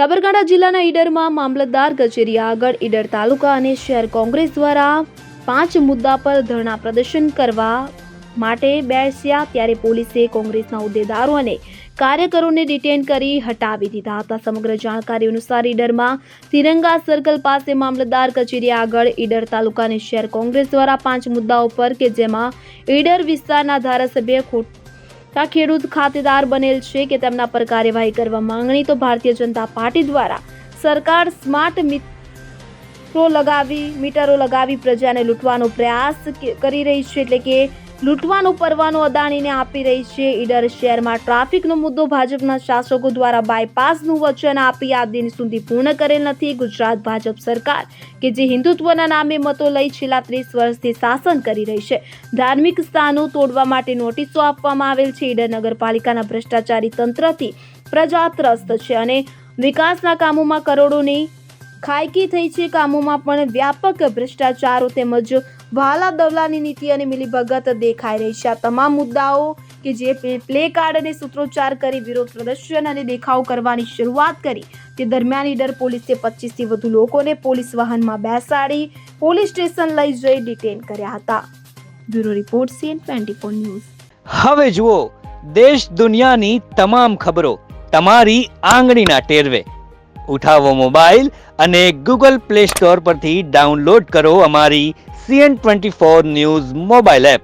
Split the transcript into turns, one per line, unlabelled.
સાબરકાંઠા જિલ્લાના ઈડરમાં મામલતદાર કચેરી આગળ ઈડર તાલુકા અને શહેર કોંગ્રેસ દ્વારા 5 મુદ્દા પર ધરણા પ્રદર્શન કરવા માટે બેસ્યા, ત્યારે પોલીસે કોંગ્રેસના હોદ્દેદારો અને કાર્યકરોને ડિટેન કરી હટાવી દીધા હતા. સમગ્ર જાણકારી અનુસાર ઈડરમાં તિરંગા સર્કલ પાસે મામલતદાર કચેરી આગળ ઈડર તાલુકા અને શહેર કોંગ્રેસ દ્વારા 5 મુદ્દાઓ પર કે જેમાં ઈડર વિસ્તારના ધારાસભ્ય ખોટા ખેડૂત ખાતેદાર બનેલ છે કે તેમના પર કાર્યવાહી કરવા માંગણી, તો ભારતીય જનતા પાર્ટી દ્વારા સરકાર સ્માર્ટ મીટરો લગાવી પ્રજાને લૂંટવાનો પ્રયાસ કરી રહી છે, એટલે કે લૂંટવાનો પરવાનો અદાણીને આપી રહી છે. ઈડર શહેરમાં ટ્રાફિકનો મુદ્દો ભાજપના શાસકો દ્વારા બાયપાસનું વચન આપી આ દિન સુધી પૂર્ણ કરેલ નથી. ગુજરાત ભાજપ સરકાર કે જે હિન્દુત્વના નામે મતો લઈ છેલ્લા 30 વર્ષથી શાસન કરી રહી છે, ધાર્મિક સ્થાનો તોડવા માટે નોટિસો આપવામાં આવેલ છે. ઈડર નગરપાલિકાના ભ્રષ્ટાચારી તંત્રથી પ્રજા ત્રસ્ત છે અને વિકાસના કામોમાં કરોડોની ખાયકી થઈ છે. કામોમાં પણ વ્યાપક ભ્રષ્ટાચારો તેમજ વાલા દવલાની નીતિ અને મિલીભગત દેખાઈ રહી છે. આ તમામ મુદ્દાઓ કે જે પ્લે કાર્ડ અને સૂત્રોચ્ચાર કરી વિરોધ પ્રદર્શન અને દેખાવ કરવાની શરૂઆત કરી, તે દરમિયાન ઈડર પોલીસે 25 થી વધુ લોકોને પોલીસ વાહનમાં બેસાડી પોલીસ સ્ટેશન લઈ જઈ ડિટેન કર્યા હતા. Bureau report CN24 news.
હવે જુઓ દેશ દુનિયાની તમામ ખબરો તમારી આંગળીના ટેરવે. ઉઠાવો મોબાઈલ અને Google Play Store પરથી ડાઉનલોડ કરો અમારી CN24 ન્યૂઝ મોબાઈલ એપ.